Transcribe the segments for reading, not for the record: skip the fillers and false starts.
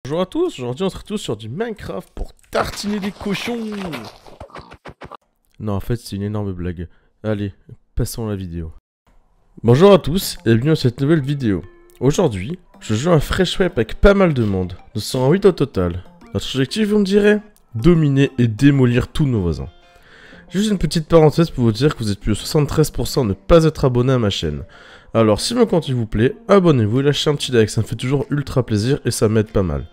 Bonjour à tous, aujourd'hui on se retrouve sur du Minecraft pour tartiner des cochons. Non, en fait c'est une énorme blague. Allez, passons à la vidéo. Bonjour à tous et bienvenue à cette nouvelle vidéo. Aujourd'hui, je joue un fresh web avec pas mal de monde. Nous sommes 8 au total. Notre objectif, vous me direz, dominer et démolir tous nos voisins. Juste une petite parenthèse pour vous dire que vous êtes plus de 73% à ne pas être abonné à ma chaîne. Alors si mon contenu vous plaît, abonnez-vous et lâchez un petit like, ça me fait toujours ultra plaisir et ça m'aide pas mal.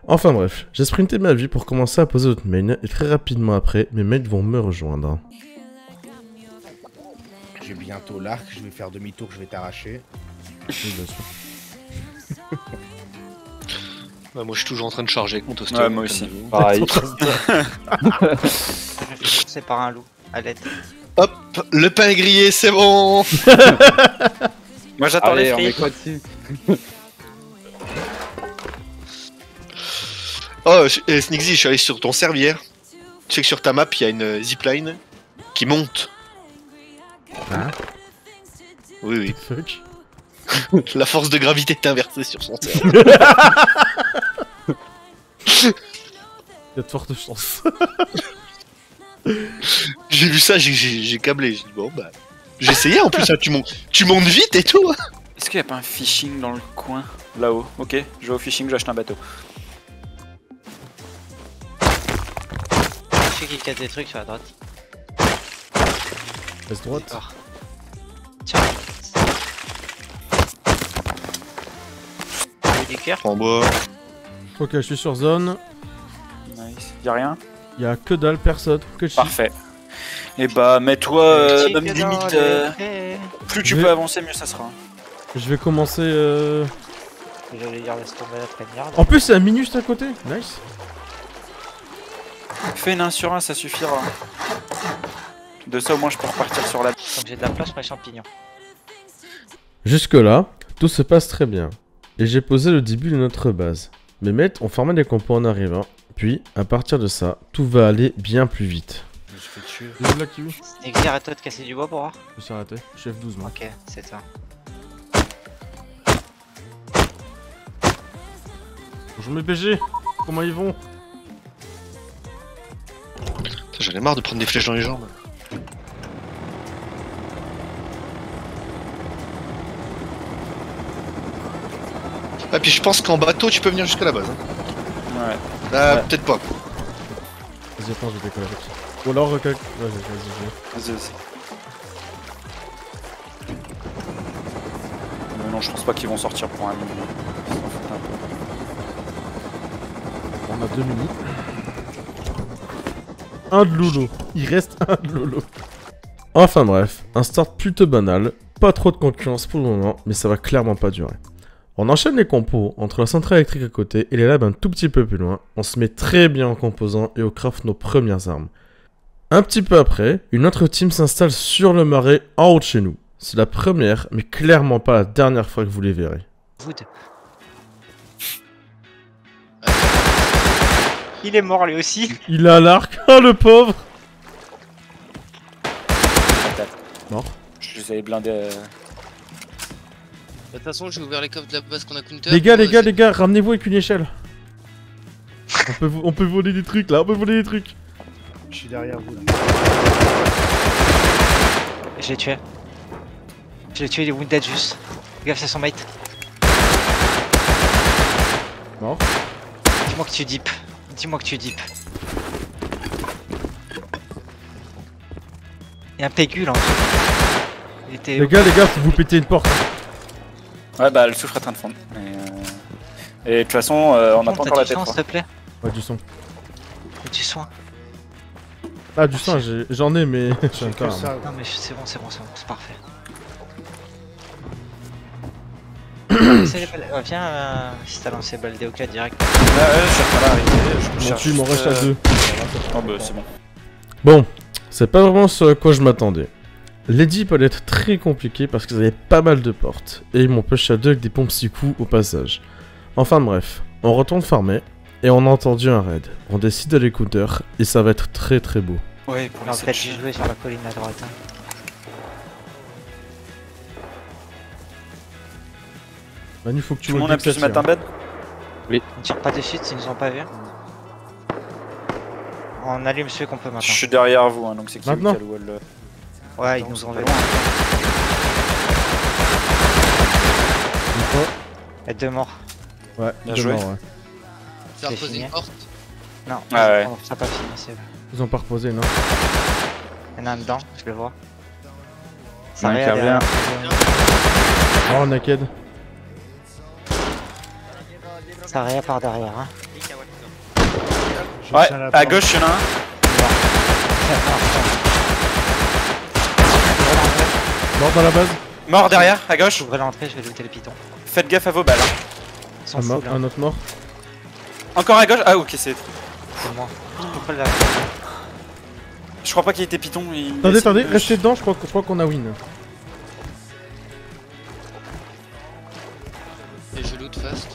Enfin bref, j'ai sprinté ma vie pour commencer à poser votre main et très rapidement après, mes mates vont me rejoindre. J'ai bientôt l'arc, je vais faire demi-tour, je vais t'arracher. Oui, bien sûr. Bah, moi je suis toujours en train de charger avec mon toaster. Ouais, moi aussi. Pareil. C'est par un loup, à l'aide. Hop, le pain est grillé, c'est bon. Moi j'attends les Allez, on met frites. quoi dessus? Oh, Sneaksy, je suis allé sur ton servière. Tu sais que sur ta map, il y a une zipline qui monte. Hein? Oui, Fuck. oui. La force de gravité est inversée sur son serveur. Il y a de fortes chances. J'ai vu ça, j'ai câblé. J'ai dit bon bah. J'ai essayé en plus, hein, tu montes vite et tout. Est-ce qu'il n'y a pas un fishing dans le coin? Là-haut, ok. Je vais au fishing, j'achète un bateau. Je sais qu'il casse des trucs sur la droite. Laisse droite. D'accord. Tiens. Du cœur. En bois. Ok, je suis sur zone. Nice. Y'a rien? Il y a que dalle, personne. Que chier. Parfait. Et bah, mets-toi dans une limite. Plus tu Je vais- peux avancer, mieux ça sera. Je vais commencer J'allais dire laisse tomber la première. En plus, c'est un mini juste à côté. Nice. Fais une 1 sur 1, ça suffira. De ça, au moins, je peux repartir sur la. Comme j'ai de la place pour les champignons. Jusque-là, tout se passe très bien. Et j'ai posé le début de notre base. Mes mates ont formé des compos en arrivant. Puis, à partir de ça, tout va aller bien plus vite. Je me suis fait tuer. Désolé, Kiwi. Nexy, arrête-toi de casser du bois pour voir. Je me suis arrêté. Chef 12, moi. Ok, c'est ça. Bonjour mes BG. Comment ils vont? J'en ai marre de prendre des flèches dans les jambes. Ah puis je pense qu'en bateau tu peux venir jusqu'à la base. Hein. Ouais. Ouais. Peut-être pas. Vas-y, attends, je vais décoller avec. Ou alors, vas-y. Vas-y, vas-y. Non, je pense pas qu'ils vont sortir pour un minute. Ils s'en foutent un peu. On a 2 minutes. Un de Lolo. Il reste un de Lolo. Enfin bref, un start plutôt banal. Pas trop de concurrence pour le moment, mais ça va clairement pas durer. On enchaîne les compos entre la centrale électrique à côté et les labs un tout petit peu plus loin. On se met très bien en composant et on craft nos premières armes. Un petit peu après, une autre team s'installe sur le marais en haut de chez nous. C'est la première, mais clairement pas la dernière fois que vous les verrez. Wood. Il est mort lui aussi. Il a l'arc, oh le pauvre! Mort. Je les avais blindés. De toute façon, j'ai ouvert les coffres de la base qu'on a counter. Les gars, ramenez-vous avec une échelle. On peut voler des trucs là, on peut voler des trucs. Je suis derrière vous là. Je l'ai tué. Je l'ai tué, il est wounded juste. Fais gaffe, c'est son mate. Mort. Dis-moi que tu dip. Dis-moi que tu dip. Il y a un pégule en dessous. Il était. Les gars, faut vous péter une porte. Ouais, bah, le souffle est en train de fondre. Et de toute façon, on n'a pas encore la tête. S'il te plaît. Ouais, du son. Du soin. Ah, du son, j'en ai, mais j'ai J'ai un que tas. ça. Non mais c'est bon, c'est parfait. Viens, si t'as lancé balle DOK direct. Ouais, je suis en train d'arriver. Je Mon cherche tue, il m'en juste, reste à 2. Oh, bah, c'est bon. Bon, c'est pas vraiment ce à quoi je m'attendais. Les dips peut être très compliqué parce qu'ils avaient pas mal de portes, et ils m'ont push à 2 avec des pompes 6 coups au passage. Enfin bref, on retourne farmer, et on a entendu un raid. On décide d'aller counter, et ça va être très très beau. Ouais, pour En les fait, search. j'ai joué sur la colline à droite. Hein. Manu, faut que tu Tout le vois monde a que pu ça se mettre un tire. bed? Ils ne tirent pas de suite s'ils nous ont pas vus. On allume ceux qu'on peut Je maintenant. suis derrière vous, hein, donc c'est qui Maintenant. le wall Ouais, ils nous ont vus. Une fois. Et 2 morts. Ouais, Bien deux joué. morts, ouais. Tu as C'est reposé fini. une porte. Non, Ah ouais. ça n'a pas fini, c'est vrai. Ils ont pas reposé, non? Il y en a un dedans, je le vois. Il y en a un qui derrière. Oh, naked. Ça réa par derrière. Hein. Je Ouais, tiens la à porte. gauche, il y en a un. Mort dans la base. Mort derrière, à gauche. J'ouvre l'entrée, je vais looter les pitons. Faites gaffe à vos balles. Hein. Ils sont Un, mort, full, hein. un autre mort. Encore à gauche. Ah, ok, c'est. C'est moi. Pourquoi la... Je crois pas qu'il était piton. Il... Attendez, restez dedans, je crois qu'on a win. Et je loot fast.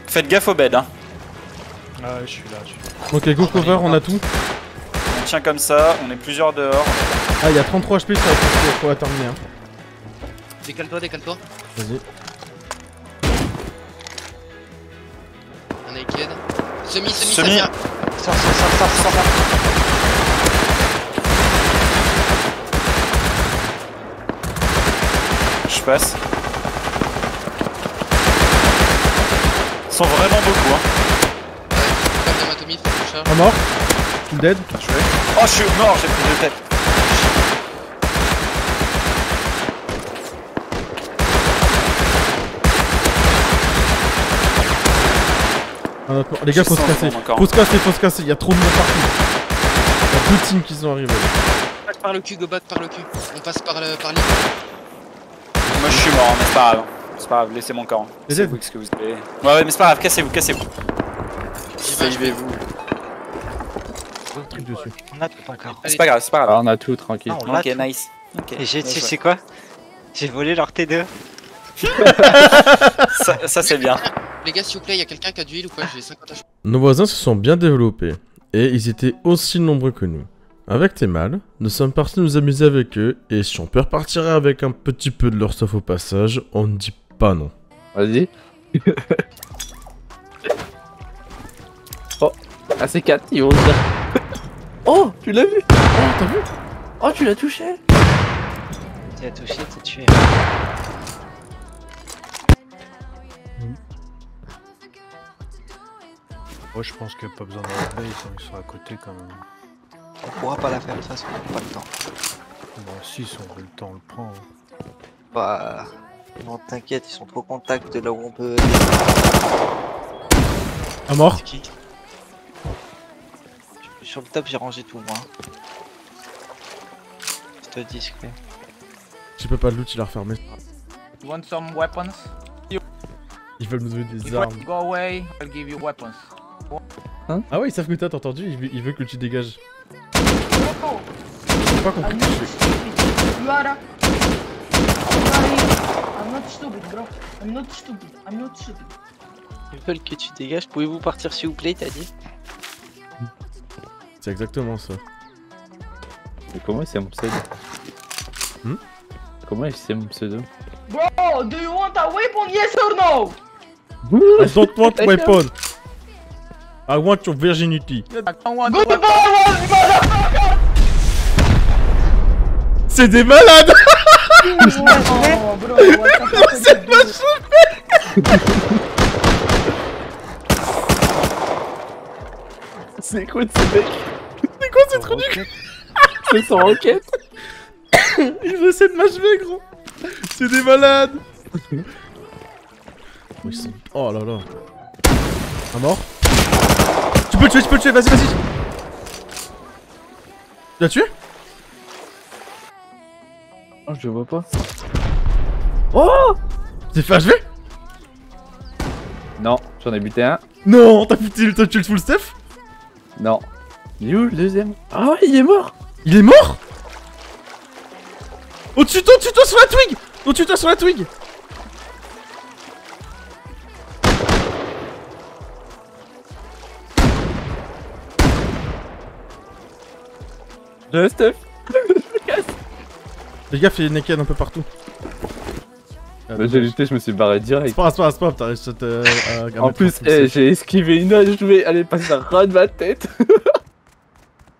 Faites gaffe au bed. Hein. Ah ouais, je suis là. Ok, go cover, on a tout. On tient comme ça, on est plusieurs dehors. Ah, il y a 33 HP, ça faut la terminer. Hein. Décale-toi, décale-toi. Vas-y. Un naked. Semi, Semi. ça vient. Sors. Je passe. Ils sont vraiment beaucoup. Hein. Pas d'anatomie, faut que je charge. Un mort. Full dead. Oh, je suis mort, j'ai pris 2 têtes. Un autre mort. Les gars, faut se J'ai casser. 100 encore. Faut se casser, il y a trop de monde partout. Il y a 2 teams qui sont arrivés. Back par le cul, go back par le cul. On passe par l'île. Moi, je suis mort, mais c'est pas grave. C'est pas grave, laissez mon camp. Les C'est aides. vous ce que vous avez. Ouais, mais c'est pas grave, cassez-vous. J'y vais, Savez-vous. Truc dessus. On a tout encore. C'est pas grave, c'est pas grave. Ah, on a tout, tranquille. Ah, on l'a Ok, tout. nice. Ok. Et j'ai, Bien tu joué. sais quoi? J'ai volé leur T2. Ça c'est bien. Les gars, s'il vous plaît, il y a quelqu'un qui a du heal ou quoi? J'ai 50 HP. Nos voisins se sont bien développés, et ils étaient aussi nombreux que nous. Avec Temal, nous sommes partis nous amuser avec eux, et si on peut repartir avec un petit peu de leur stuff au passage, on ne dit pas non. Vas-y. Oh, ah c'est 4, ils vont dire. Oh, tu l'as vu? Oh, t'as vu? Oh, tu l'as touché? Tu as touché, t'es tué. Moi, je pense que pas besoin de la base, ils sont à côté quand même. On pourra pas la faire de toute façon, on n'a pas le temps. Bon, si, si on veut le temps, on le prend. Hein. Bah. Non, t'inquiète, ils sont trop contacts de là où on peut. Un mort. Qui Sur le top, j'ai rangé tout moi. Je te dis, quoi. Je peux pas le loot, il a refermé. You want some weapons? Ils veulent nous donner des If you armes. go away, I'll give you weapons. Ah ouais, ils savent que t'as entendu, ils veulent que tu dégages. Oh, J'ai pas compris. I'm not stupid. You are a... I'm not stupid, bro. I'm not stupid. I'm not stupid. Ils veulent que tu dégages. Pouvez-vous partir s'il vous plaît, t'as dit? C'est exactement ça. Mais comment c'est mon pseudo? Comment c'est mon pseudo? Bro, do you want a weapon? Yes or no? I don't want weapon. I want your virginity. I don't want a Goodbye, weapon. motherfucker! C'est des malades. Oh, bro, what the fuck did you do? C'est quoi ce mec? C'est quoi ce truc? C'est son roquette? Ils essaient de m'achever, gros. C'est des malades. Oh, ils sont... oh là là. Un mort. Tu peux le tuer, vas-y. Tu l'as tué? Oh, je le vois pas. Oh! T'es fait achever? Non, j'en ai buté un. Non, t'as tué le full stuff? Non. Il est où le deuxième? Ah ouais, il est mort! Il est mort? Au-dessus de toi sur la twig! Au-dessus de toi sur la twig! Le stuff! Les gars, il y a naked un peu partout. Bah, j'ai lutté, je me suis barré direct. C'est pas grave, t'as réussi à En plus, j'ai esquivé une autre, je vais aller passer un ras de ma tête. Je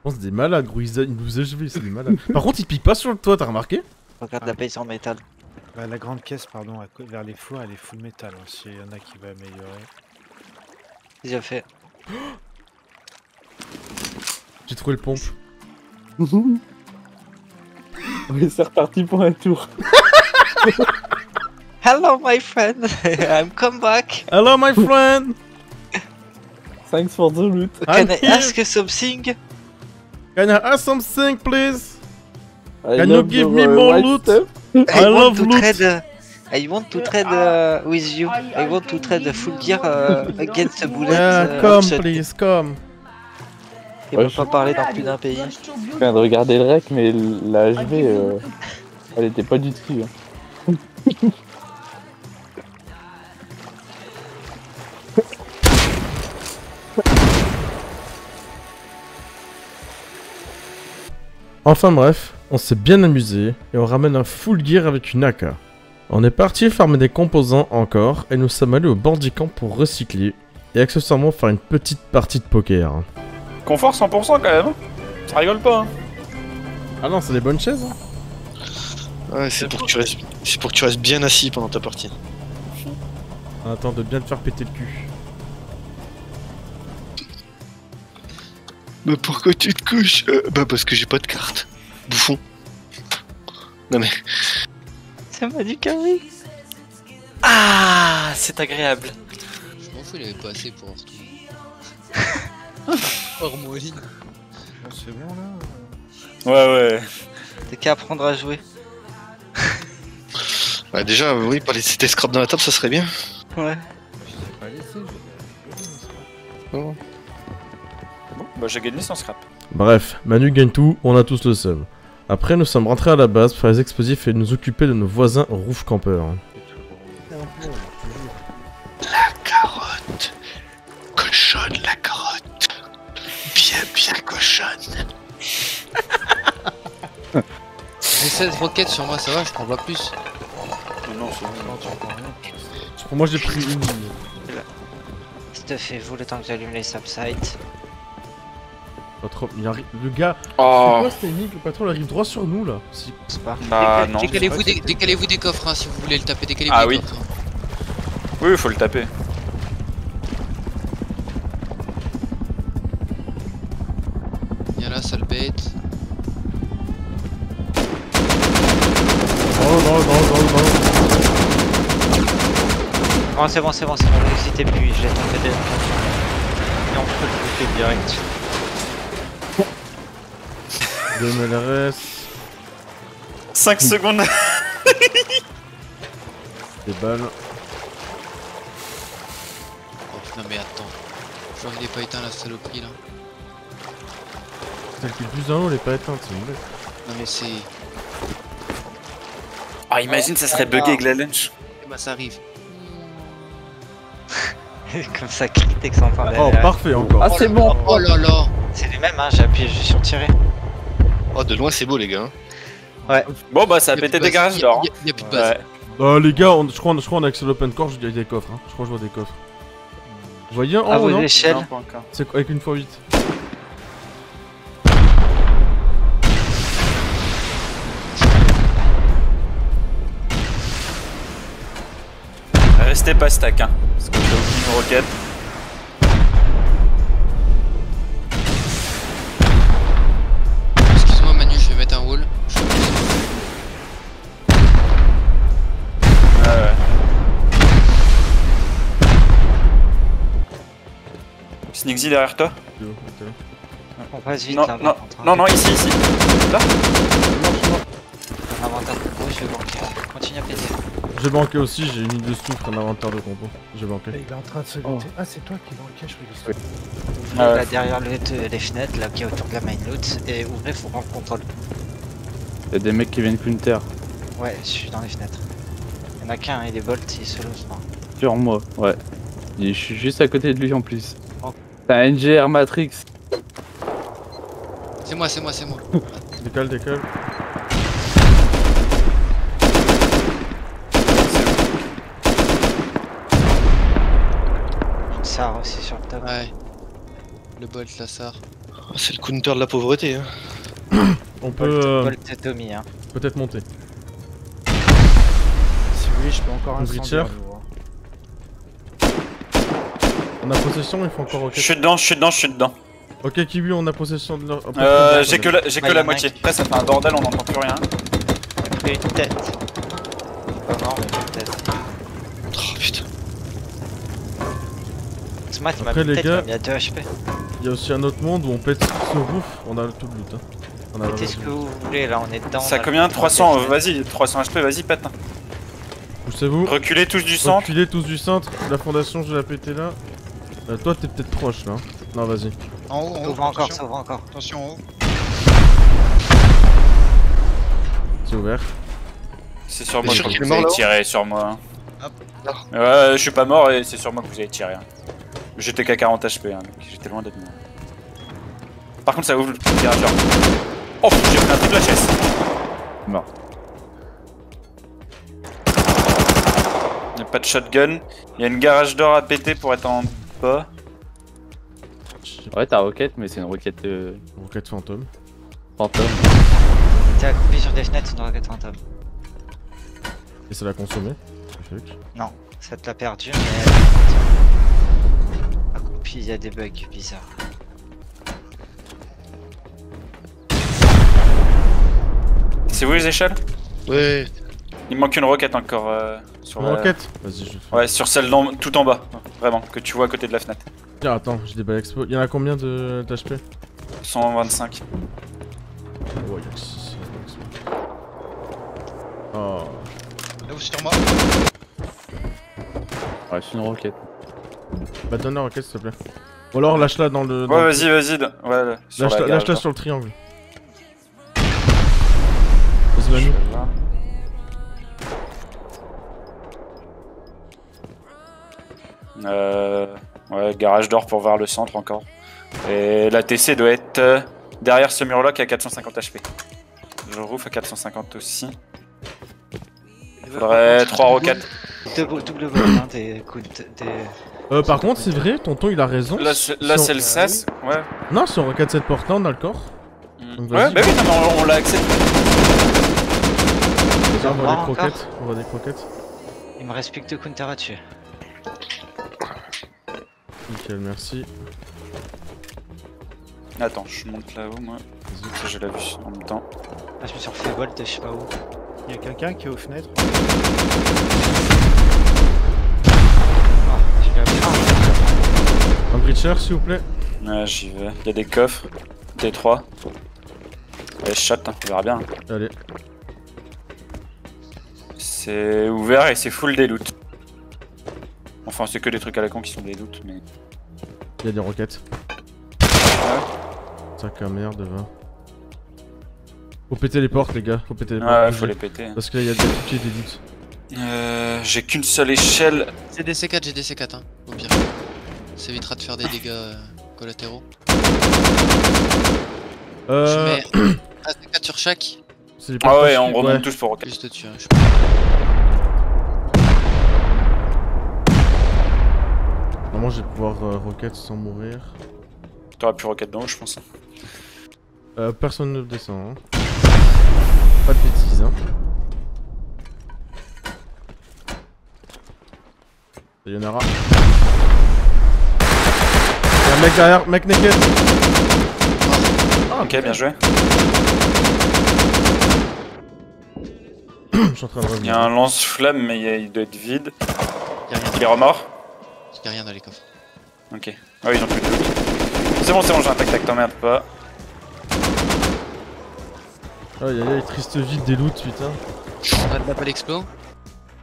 pense que c'est des malades, gros, ils nous échevent, c'est des malades. Par contre, ils piquent pas sur le toit, t'as remarqué? Regarde la base en métal. Bah, la grande caisse, pardon, vers les fours, elle est full métal. Hein, s'il y en a qui va améliorer. Déjà fait. J'ai trouvé le pompe. Oui, c'est reparti pour un tour. Hello my friend, I'm come back. Hello, my friend! Thanks for the loot. Can I'm I here. ask you something? Can I ask something, please? I Can you love give your, me more white loot? stuff. I love loot. I want to trade with you. I want to trade full gear against the bullet. Yeah, come, option. please, come. Et on peut pas parler dans plus d'un pays. Je viens de regarder le rec, mais la HV, elle était pas du tout. Hein. Enfin bref, on s'est bien amusé et on ramène un full gear avec une AK. On est parti farmer des composants encore et nous sommes allés au Bandicamp pour recycler et accessoirement faire une petite partie de poker. Confort 100% quand même. Ça rigole pas. Hein. Ah non, c'est des bonnes chaises. Hein. Ouais, c'est pour que tu restes bien assis pendant ta partie. Attends de bien te faire péter le cul. Bah pourquoi tu te couches? Bah parce que j'ai pas de carte. Bouffon. Non mais... Ça m'a du carré. Ah, c'est agréable. Je m'en fous, il avait pas assez pour retourner. Hormoline. Bon, c'est bon là. Ouais, ouais. T'as qu'à apprendre à jouer. Bah déjà, oui, pas laisser tes scraps dans la table, ça serait bien. Ouais. Je t'ai pas laissé, Oh. Bon, bah j'ai gagné sans scrap. Bref, Manu gagne tout, on a tous le seum. Après, nous sommes rentrés à la base pour faire les explosifs et nous occuper de nos voisins roof campeurs. La carotte. Cochonne, la carotte. Bien cochonne. J'ai 7 roquettes sur moi, ça va, je prends pas plus. Non, c'est Non, tu prends rien. Moi j'ai pris une. Stuffez-vous le temps que j'allume les subsites. Pas trop. Il arrive... Le gars. C'est Oh. quoi cette énigme? Le patron il arrive droit sur nous là. Si... C'est pas. Bah non. Décalez-vous des coffres hein, si vous voulez le taper, décalez-vous Ah des oui. coffres. Hein. Oui, faut le taper. Viens là, sale bête. Non. Oh, c'est bon, n'hésitez plus, je l'ai tombé des... Et on peut le boucler direct. 2 MLRS. 5 secondes. Des balles. Oh putain, mais attends. Genre il est pas éteint la saloperie là. Celle qui est le plus en haut, elle est pas éteinte, c'est une blague. Non mais c'est... Ah, imagine, ça serait bugué avec la lunch. Eh bah ça arrive. Comme ça, clique dès que ça entend Oh, derrière. parfait encore. Ah, c'est bon. Oh là là. C'est les mêmes, hein, j'ai appuyé juste sur tirer. Oh, de loin, c'est beau, les gars. Bon, bah ça a Y a plus pété de des base, garages d'or. y a plus de base. Ouais. Les gars, je crois on a accès à l'open core, il y a des coffres. Hein. Je crois que je vois des coffres. Vous voyez en À haut, vos non? échelles. Non, pas encore. C'est quoi avec une x8? Restez pas stack, hein. Parce que j'ai aucune roquette. Excuse-moi Manu, je vais mettre un wall. Ouais. Snixy derrière toi? On passe vite Non, là. non, non, ici. Là? Un inventaire de combo, je vais banquer. Continue à péter. J'ai banqué aussi, j'ai une ligne de soufre, un inventaire de compo. J'ai banqué. Il est en train de se lutter. Ah, c'est toi qui est dans le cache, je regarde. Ah ouais. Là derrière les fenêtres, là qui est autour de la main loot, et ouvrez, faut rendre contrôle. Y'a des mecs qui viennent counter. Ouais, je suis dans les fenêtres. Y'en a qu'un, il est bolt, il est solo, c'est marrant. Sur moi, ouais. Et je suis juste à côté de lui en plus. Oh. T'as un NGR Matrix. C'est moi. Décale. aussi sur le top. Ouais. Le bolt, la SAR. C'est le counter de la pauvreté. Hein. On peut Bolt et Tommy, hein. peut-être monter. Si oui, je peux encore Un incendier. breacher. On a possession, il faut encore Je roquette. suis dedans, je suis dedans, je suis dedans. Ok, Kiwi, on a possession de leur. J'ai que Ouais, y la en a moitié. un qui- Après, ça fait un bordel, on n'entend plus rien. Il a pris une tête. Pas mort, mais une tête. Oh putain. Smart, il m'a Après, mis une les tête, il gars- m'a mis à 2 HP. Il y a aussi un autre monde où on pète ce roof, on a tout le loot. Hein. On a Mettez ce que vous voulez, là, on est dedans. Ça on a a combien? le- 300, vas-y, 300 HP, vas-y, pète. Poussez-vous. Reculez tous du centre. Reculez tous du centre. La fondation, je vais la péter là. Toi, t'es peut-être proche là. Non, vas-y. En haut, Ça en haut. ouvre encore, attention. ça ouvre encore. Attention en haut. C'est ouvert. C'est sur T'es moi sûr que qu'il est vous mort, avez là-haut tiré sur moi. Hop. Ouais, je suis pas mort et c'est sur moi que vous avez tiré. Hein. J'étais qu'à 40 HP, hein, donc j'étais loin d'être mort. Par contre, ça ouvre le garageur. Oh, j'ai pris un triple HS. Mort. Y'a pas de shotgun. Y'a une garage d'or à péter pour être en bas. Ouais, t'as roquette, mais c'est une roquette Roquette fantôme. fantôme. T'es accroupi sur des fenêtres, c'est une roquette fantôme. Et ça l'a consommé. Le truc. Non, ça te l'a perdu, mais elle est accroupi, il y a des bugs bizarres. C'est où les échelles? Ouais. Il me manque une roquette encore sur Une la... roquette. Vas-y, je fais. Ouais, sur celle tout en bas. Vraiment, que tu vois à côté de la fenêtre. Tiens, attends, j'ai des balles expo. Il y en a combien d'HP 125. Oh, il y a que 6. Oh. Là où sur moi. Ouais, c'est une roquette. Bah, donne la roquette s'il te plaît. Ou alors lâche-la dans le. Ouais, vas-y, vas-y. Ouais, là, sur la garage Lâche-la d'or. sur le triangle. Vas-y, Manu. Ouais, garage d'or pour voir le centre encore. Et la TC doit être derrière ce mur là qui a 450 HP. Le roof à 450 aussi. Il faudrait 3 roquettes. Double vol, hein, des coups des... Par contre, c'est vrai, tonton il a raison. Là, Si c'est on- le 16. Ouais. Non, si on roquette cette porte là, on a le corps. Donc, Ouais, vas-y. bah oui, non, mais on l'a accepté. On voit des encore. croquettes. On voit des croquettes. Il me reste plus que 2 counters à tuer. Nickel, merci. Attends, je monte là-haut, moi. Ça, je l'ai vu en même temps. Là, je me suis refait bolt, je sais pas où. Il y a quelqu'un qui est aux fenêtres. Ah, je vais appeler. Un breacher s'il vous plaît. Ouais, j'y vais. Il y a des coffres. T3. Allez, shot, hein, on verra bien. Allez. C'est ouvert et c'est full des loots. Enfin, c'est que des trucs à la con qui sont des loots, mais... Il y a des roquettes. Sac à merde, va. Faut péter les portes, les gars. Faut péter les portes. Ouais, faut les péter. Parce que là, il y a des trucs et des doutes. J'ai qu'une seule échelle. C'est des C4, j'ai des C4, hein, au pire. Ça évitera de faire des dégâts collatéraux. Je mets un C4 sur chaque, C'est les Ah portes ouais, aussi. on remonte tous pour roquette. juste au-dessus. Hein, je... Normalement, je vais pouvoir roquette sans mourir. T'auras plus roquette d'en haut, je pense. Personne ne descend. Hein. Pas de bêtises. Hein. Sayonara. Il y a un mec derrière, mec naked. Ok, bien joué. Je suis en train de Il y revenir. a un lance-flamme, mais il doit être vide. Y'a rien, Il est remords. y a rien dans les coffres. Ok. Ah oui, ils ont plus de loot. C'est bon, j'ai un tac-tac, t'emmerdes pas. Aïe aïe aïe, triste vide des loots, putain. On a de l'appel explo.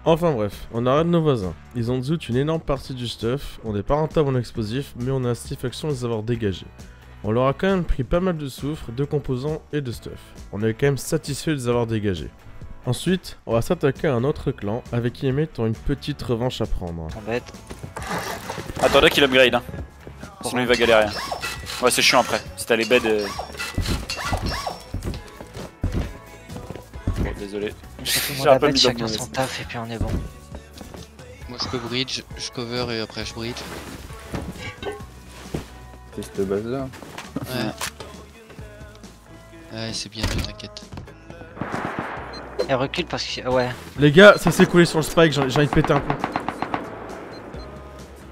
Enfin bref, on arrête nos voisins. Ils ont zoot une énorme partie du stuff, on n'est pas rentable en explosifs, mais on a la satisfaction de les avoir dégagés. On leur a quand même pris pas mal de soufre, de composants et de stuff. On est quand même satisfait de les avoir dégagés. Ensuite, on va s'attaquer à un autre clan avec qui Emmett ont une petite revanche à prendre. T'embête. Attendez qu'il upgrade, hein. Sinon il va galérer. Ouais, c'est chiant après. Si t'as les beds. Bon, désolé. J'ai un peu mis chacun son taf et puis on est bon. Moi je peux bridge, je cover et après je bridge. péter cette base là. Ouais. Ouais, c'est bien, t'inquiète. Elle recule parce que. Ouais. Les gars, ça s'est collé sur le spike, j'ai envie de péter un pont.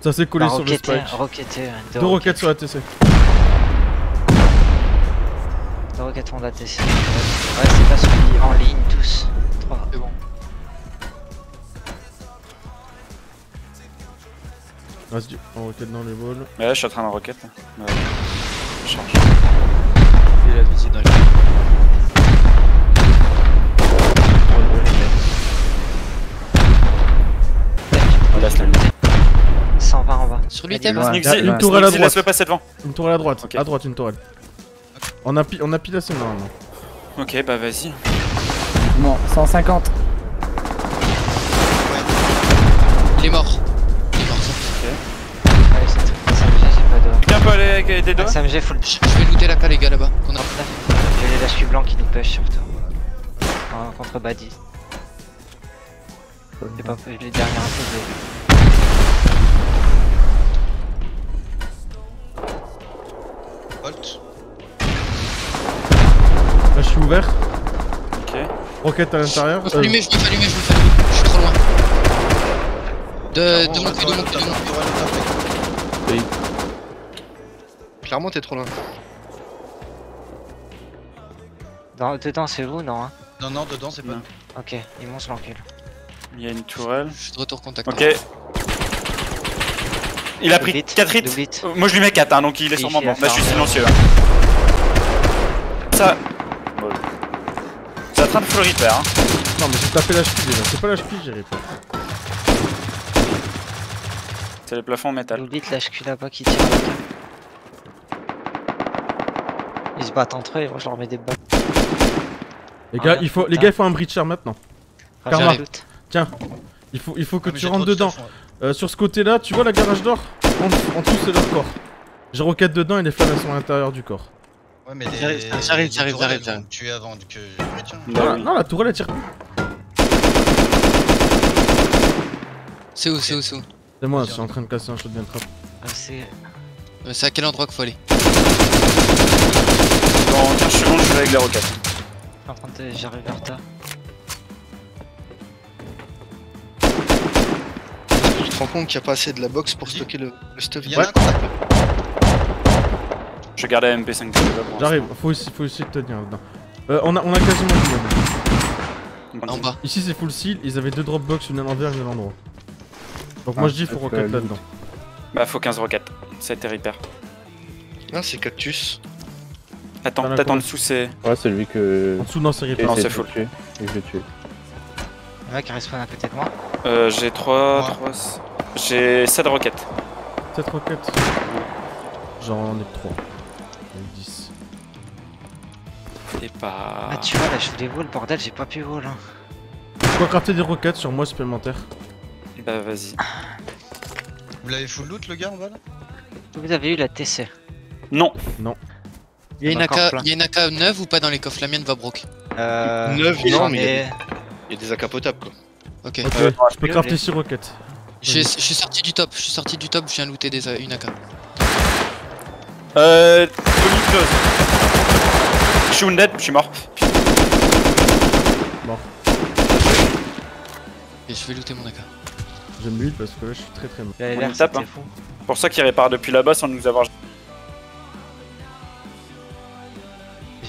Ça s'est collé sur le spike. Roqueté. Deux roquettes sur la TC. Deux roquettes font de la TC. Ouais, c'est pas celui en ligne tous. 3. C'est bon. Vas-y, on roquette dans les balles. Ouais, je suis en train de rocket. Ouais. Je charge. Il a visé dans les. On laisse la 120 en bas. Sur lui, Elle est t'aimes loin. Nixie, une tourelle à droite. laisse-le passer devant. Une tourelle à droite, Ok. à droite une tourelle. On a pile assez normalement. Ok, bah vas-y. Bon, 150. Il est mort. Il est mort, ça. Ouais, c'est tout. SMG, j'ai pas de. Quelqu'un peut aller avec des doigts? SMG full. Je vais looter la les gars là-bas. Qu'on a. J'ai les lâches blancs qui nous push surtout. Contre Buddy. J'ai pas les derniers infos de. Bolt. Là je suis ouvert, Ok. roquette à l'intérieur. Je me fais allumer, je me fais allumer. Je suis trop loin. De mon cul, de mon cul. Clairement, t'es trop loin. Dedans c'est vous, non hein? Non, dedans c'est pas. Ok, il monte l'encul. Il y a une tourelle. Je suis de retour contact. Ok. Il a pris Double hit, 4 hits. double hit. Moi je lui mets 4 hein, donc il est Et sûrement il fait bon. Là je suis la silencieux. Hein. Ça. Bon. C'est en train de full repair. Hein. Non mais j'ai tapé l'HP déjà, c'est pas l'HP j'ai repair. C'est les plafonds en métal. Double hit, lâche cul là-bas qui tire. Ils se battent entre eux et moi je leur mets des balles. Les gars, Ouais, il faut, les putain. gars, il faut un breacher maintenant. Karma. J'arrive. Tiens, il faut que Ah, mais tu j'ai rentres trop de dedans. stuff, moi. Sur ce côté-là, tu vois la garage d'or en dessous, c'est leur corps. J'ai roquette dedans et les flammes elles sont à l'intérieur du corps. Ouais, mais J'arrive. Tu es avant que je retiens. Bah oui. Non, la tourelle elle tire plus. C'est où, c'est où? C'est moi, je suis en train de casser un shotgun trap. C'est. C'est à quel endroit qu'il faut aller? Dans 15 secondes je vais avec les roquettes. En train de. J'arrive vers toi. Tu te rends compte qu'il n'y a pas assez de la box pour stocker le stuff? Il y en a un contact. Je garde la MP5 de débat pour J'arrive, faut essayer de tenir dedans. On a quasiment tout. l'instant. En bas. Ici c'est full seal, ils avaient deux dropbox, une à l'envers, une à l'endroit. Donc moi je dis faut roquette là-dedans. Bah faut 15 roquettes. Ça a été repair. Non, c'est cactus. Attends, T'en as peut-être en combien dessous c'est. Ouais, c'est lui que. En dessous non c'est repair. Non, j'ai c'est essayé full. de tuer, et je l'ai tué. Le mec il respawn à côté de moi. J'ai 3. J'ai 7 roquettes. 7 roquettes. J'en ai 3. J'en ai 10. Et pas. Ah tu vois là je voulais wall bordel j'ai pas pu wall hein. Pourquoi crafter des roquettes sur moi supplémentaire? Bah vas-y. Vous l'avez full loot le gars en bas là? Vous avez eu la TC. Non. Il y a une Encore AK, plein. il y a une AK neuve ou pas dans les coffres? La mienne va broke. Neuf, j'en non, mais ai. il y a des AK potables quoi. Ok. Ok, je peux crafter 6 roquettes. Je suis sorti du top, je viens looter une AK. Fully close. Je suis wounded, je suis mort. Et je vais looter mon AK. J'aime build parce que là je suis très mort. Il avait On l'air le tape, c'était hein. fou. Pour ça qu'il répare depuis là-bas sans nous avoir.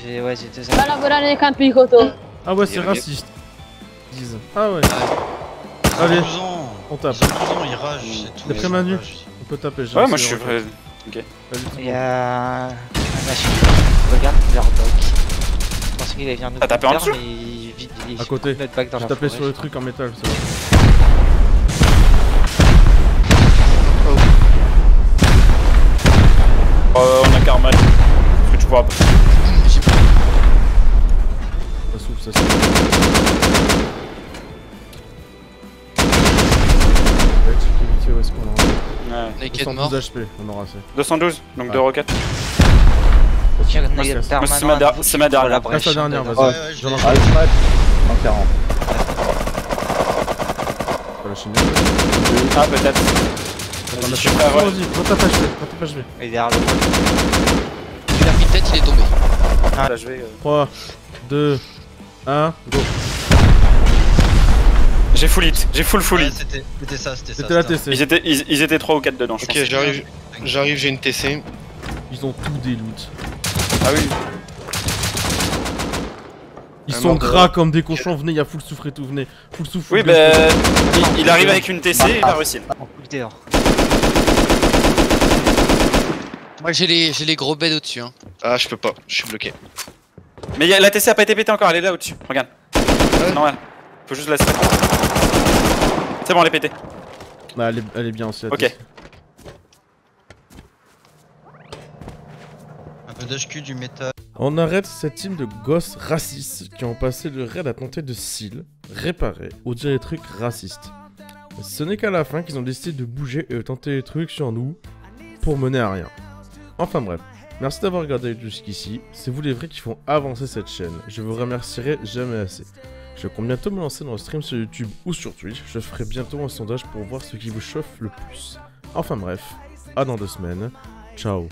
J'ai 2 Va lavorare nei campi di cotone. Ah ouais c'est Il y a- raciste. Ils disent. Ah ouais, Ils ont Allez, 12 ans. on tape. Ils ont 12 ans, ils ragent, c'est tout. T'es prêt, Manu? On peut taper. j'ai Ouais, moi lancé je les suis roquettes. vrai. Ok. Vas-y, tout Il le y monde. a un machine. Regarde leur dock. Je pensais qu'il allait venir nous T'as tapé en counter, dessous? mais il vide À côté. notre back dans J'ai la tapé forêt. sur le truc en métal, c'est bon. On a Karma. Est-ce que tu pourras. J'ai pas. Ça souffle, ça souffle. Ouais, tu peux vite, où est-ce qu'on en a? Ouais. Naked mort. 212 HP, on aura assez. 212, donc Ouais. 2 roquettes. Tiens, Moi, Nugget c'est- permanent moi, c'est ma der- à vous c'est ma pour la dernière. brèche Reste la dernière, dedans. vas-y. Ouais, ouais, Je lance Ah, je mate. 140. pas la chaîne. Ah, peut-être. On a je fait suis prêt à voir. vas-y, prends ta page V. Il est derrière le. Il a pris tête, il est tombé. Ah, là, je vais. 3, 2, 1, go. J'ai full hit, j'ai full Ouais, hit. c'était ça, c'était ça. C'était la c'était TC. Ils étaient 3 ou 4 dedans, je Ok, pense. j'arrive, j'ai une TC. Ils ont tout des loots. Ah oui. Ils Un sont mort de- gras comme des cochons, venez, y'a full souffle et tout, venez. Full souffle. Oui, full bah. Il arrive avec une TC et il a réussi. On coupe dehors. Moi j'ai les gros beds au-dessus. Hein. Ah, je peux pas, je suis bloqué. Mais la TC a pas été pétée encore, elle est là au-dessus. Regarde. Non, ouais. Faut juste la strat. C'est bon, elle est pétée. Ah, elle est bien aussi. la Ok. TC. un peu d'HQ, du métal. On arrête cette team de gosses racistes qui ont passé le raid à tenter de seal, réparer ou dire des trucs racistes. Mais ce n'est qu'à la fin qu'ils ont décidé de bouger et de tenter des trucs sur nous pour mener à rien. Enfin bref, merci d'avoir regardé jusqu'ici, c'est vous les vrais qui font avancer cette chaîne, je vous remercierai jamais assez. Je compte bientôt me lancer dans le stream sur YouTube ou sur Twitch, je ferai bientôt un sondage pour voir ce qui vous chauffe le plus. Enfin bref, à dans 2 semaines, ciao.